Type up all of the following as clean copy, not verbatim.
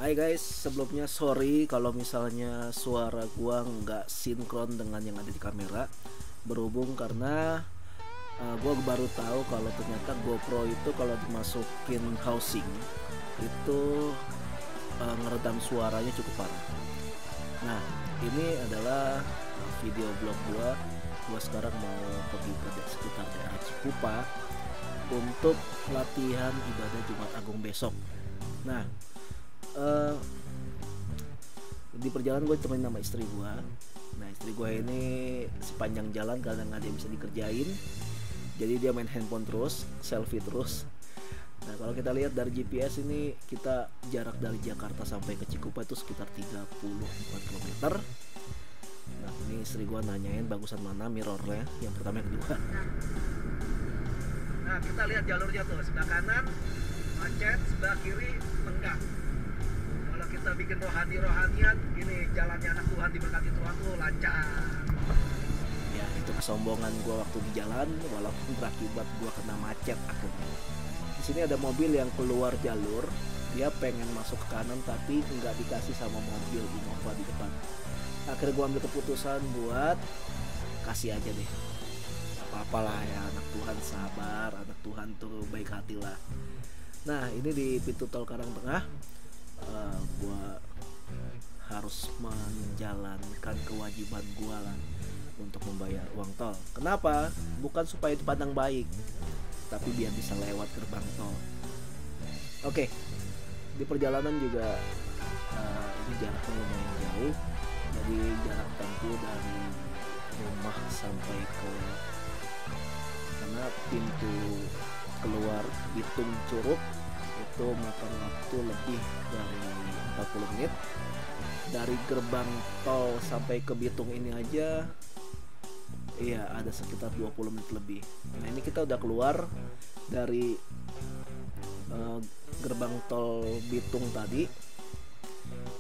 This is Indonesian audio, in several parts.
Hai guys, sebelumnya sorry kalau misalnya suara gua nggak sinkron dengan yang ada di kamera. Berhubung karena gua baru tahu kalau ternyata GoPro itu kalau dimasukin housing itu ngeredam suaranya cukup parah. Nah, ini adalah video blog gua. Gua sekarang mau pergi ke sekitar daerah Cikupa untuk latihan ibadah Jumat Agung besok. Nah, di perjalanan gue temenin sama istri gue. Nah, istri gue ini sepanjang jalan karena nggak ada yang bisa dikerjain, jadi dia main handphone terus, selfie terus. Nah, kalau kita lihat dari GPS ini, kita jarak dari Jakarta sampai ke Cikupa itu sekitar 34 km. Nah, ini istri gue nanyain bagusan mana mirrornya, yang pertama yang kedua. Nah, kita lihat jalurnya tuh, sebelah kanan macet, sebelah kiri lenggang. Kalau kita bikin rohanian gini, jalannya anak Tuhan diberkati Tuhan tuh lancar. Ya, itu kesombongan gue waktu di jalan, walaupun berakibat gue kena macet akhirnya. Di sini ada mobil yang keluar jalur, dia pengen masuk ke kanan tapi nggak dikasih sama mobil Innova di depan. Akhirnya gue ambil keputusan buat kasih aja deh. Apa-apalah ya, anak Tuhan sabar, anak Tuhan tuh baik hati lah. Nah, ini di pintu tol Karangtengah, gue harus menjalankan kewajiban gue lah untuk membayar uang tol. Kenapa? Bukan supaya dipandang baik, tapi biar bisa lewat gerbang tol. Oke, di perjalanan juga ini jaraknya lumayan jauh, jadi jarak tempuh dari rumah sampai ke karena pintu keluar Bitung Curug itu makan waktu lebih dari 40 menit. Dari gerbang tol sampai ke Bitung ini aja iya ada sekitar 20 menit lebih. Nah, ini kita udah keluar dari gerbang tol Bitung tadi.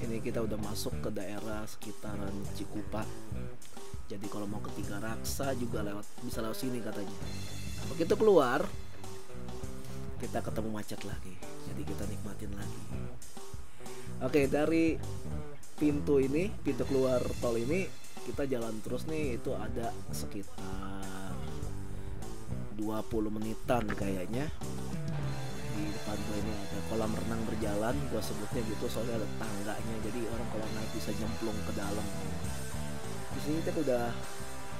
Ini kita udah masuk ke daerah sekitaran Cikupa. Jadi kalau mau ke Tiga Raksa juga bisa lewat sini katanya. Begitu keluar kita ketemu macet lagi, jadi kita nikmatin lagi. Oke, dari pintu keluar tol ini kita jalan terus nih, itu ada sekitar 20 menitan kayaknya. Di depan gue ini ada kolam renang berjalan, gue sebutnya gitu soalnya ada tangganya, jadi orang kalau naik bisa nyemplung ke dalam. Di sini kita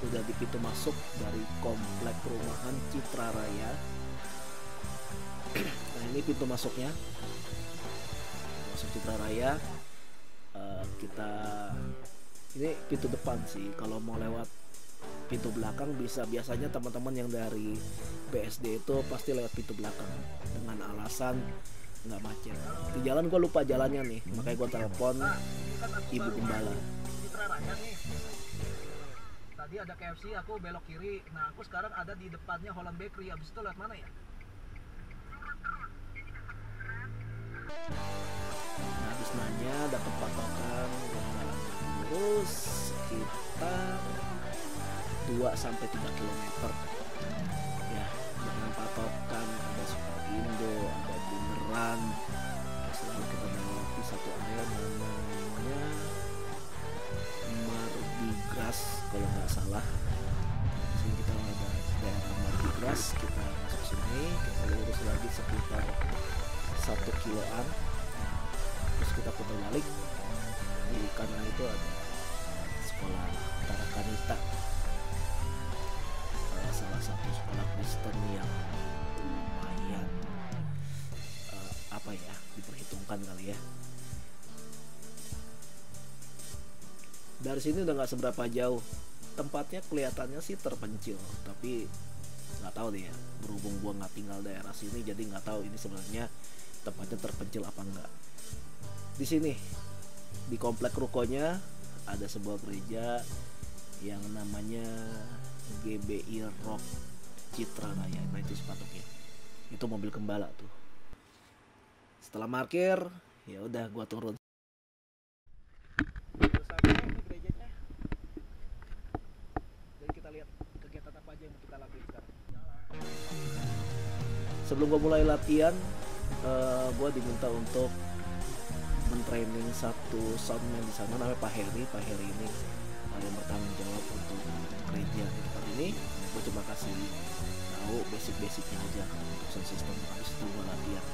udah di pintu masuk dari komplek perumahan Citra Raya. Nah, ini pintu masuknya, masuk Citra Raya. Ini pintu depan sih. Kalau mau lewat pintu belakang biasanya teman-teman yang dari BSD itu pasti lewat pintu belakang dengan alasan nggak macet. Di jalan gue lupa jalannya nih, makanya gue telepon Ibu Gembala. Citra Raya nih. Tadi ada KFC, aku belok kiri. Nah, aku sekarang ada di depannya Holland Bakery. Abis itu lewat mana ya? Nah, habis nanya dapat patokan jalan lurus sekitar 2-3 km. Ya, dengan patokan ada Superindo, ada Bundaran. Terus lalu kita melewati satu area namanya Mardigras kalau nggak salah. Sini kita ada daerah Mardigras, kita masuk sini, kita lurus lagi sekitar 1 kiloan, terus kita putar balik. Di kanan itu ada sekolah Tarakanita, salah satu sekolah Kristen yang lumayan diperhitungkan kali ya. Dari sini udah nggak seberapa jauh, tempatnya kelihatannya sih terpencil, tapi nggak tahu deh ya, berhubung gua nggak tinggal daerah sini jadi nggak tahu ini sebenarnya tempatnya terpencil apa enggak. Di sini di komplek rukonya ada sebuah gereja yang namanya GBI Rock Citra Raya. Nah, itu sepatutnya itu mobil gembala tuh. Setelah parkir ya udah gua turun. Jadi kita lihat kegiatan apa aja yang kita lakuin sekarang. Sebelum gue mulai latihan, gue diminta untuk mentraining satu soundman di sana namanya Pak Heri. Pak Heri ini yang bertanggung jawab untuk gereja di tempat ini. Gue coba kasih tahu basic-basicnya aja untuk sound system, habis itu gue latihan.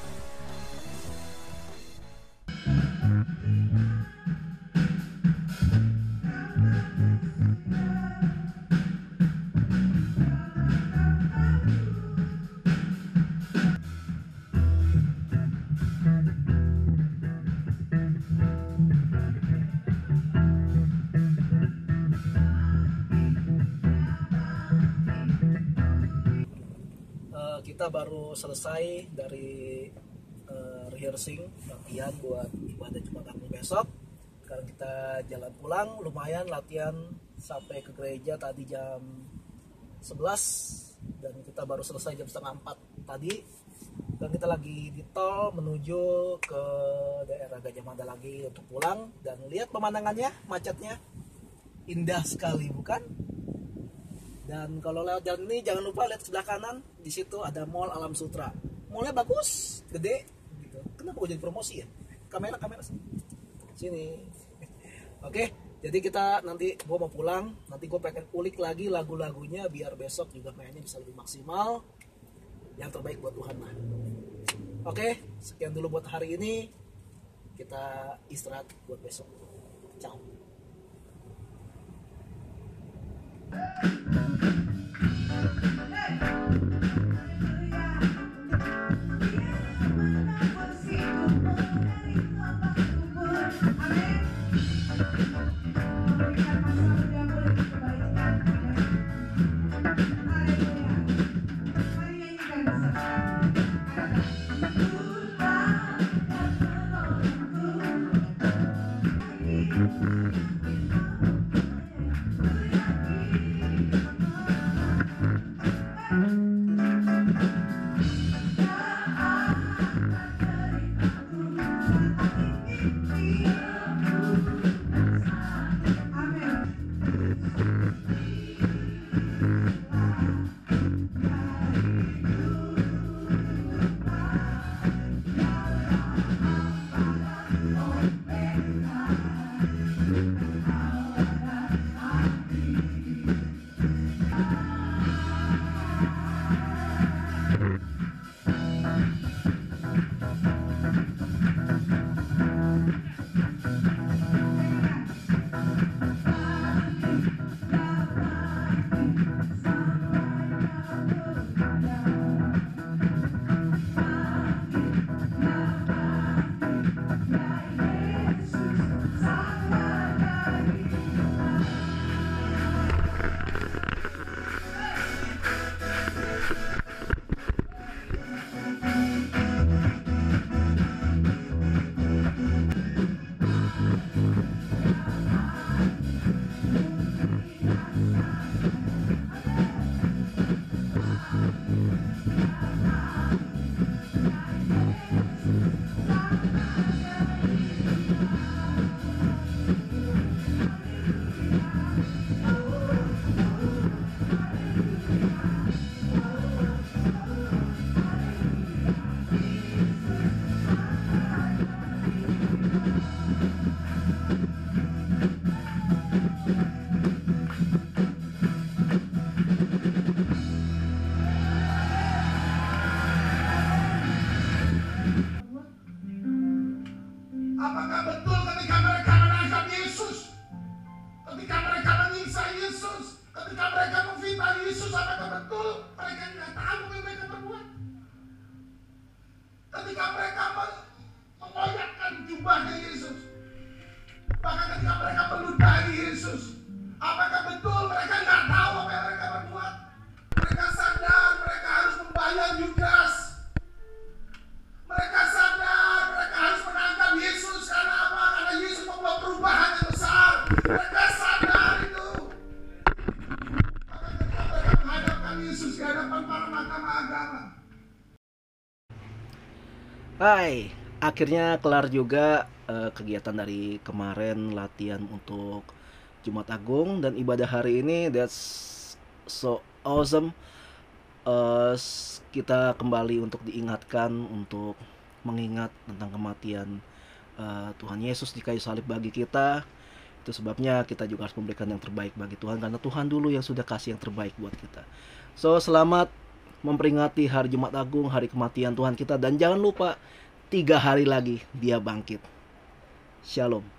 Kita baru selesai dari rehearsing latihan buat ibadah Jumat Agung besok. Sekarang kita jalan pulang, lumayan latihan sampai ke gereja tadi jam 11 dan kita baru selesai jam setengah 4 tadi. Dan kita lagi di tol menuju ke daerah Gajah Mada lagi untuk pulang, dan lihat pemandangannya, macetnya indah sekali bukan? Dan kalau lewat jalan ini jangan lupa lihat sebelah kanan, di situ ada Mall Alam Sutra. Mallnya bagus, gede, gitu. Kenapa gue jadi promosi ya? Kamera sini. Oke, jadi kita nanti gue mau pulang, nanti gue pengen ulik lagi lagu-lagunya biar besok juga mainnya bisa lebih maksimal. Yang terbaik buat Tuhan lah. Oke, sekian dulu buat hari ini. Kita istirahat buat besok. Ciao. Apakah betul ketika mereka menangkap Yesus, ketika mereka menyiksa Yesus, ketika mereka memfitnah Yesus, apakah betul mereka tidak tahu apa yang mereka perbuat? Ketika mereka mengoyakkan jubahnya Yesus, bahkan ketika mereka meludahi Yesus, apakah betul mereka tidak tahu apa yang mereka perbuat? Mereka sadar mereka harus membayar Yudas. Mereka sadar mereka harus menangkap Yesus karena apa? Karena Yesus membawa perubahan yang besar. Mereka sadar itu. Maka ketika mereka menghadapkan Yesus di hadapan para mahkamah agama. Hai, akhirnya kelar juga kegiatan dari kemarin, latihan untuk Jumat Agung dan ibadah hari ini. That's so awesome. Kita kembali untuk diingatkan untuk mengingat tentang kematian Tuhan Yesus di kayu salib bagi kita. Itu sebabnya kita juga harus memberikan yang terbaik bagi Tuhan, karena Tuhan dulu yang sudah kasih yang terbaik buat kita. So, selamat memperingati hari Jumat Agung, hari kematian Tuhan kita, dan jangan lupa 3 hari lagi Dia bangkit. Shalom.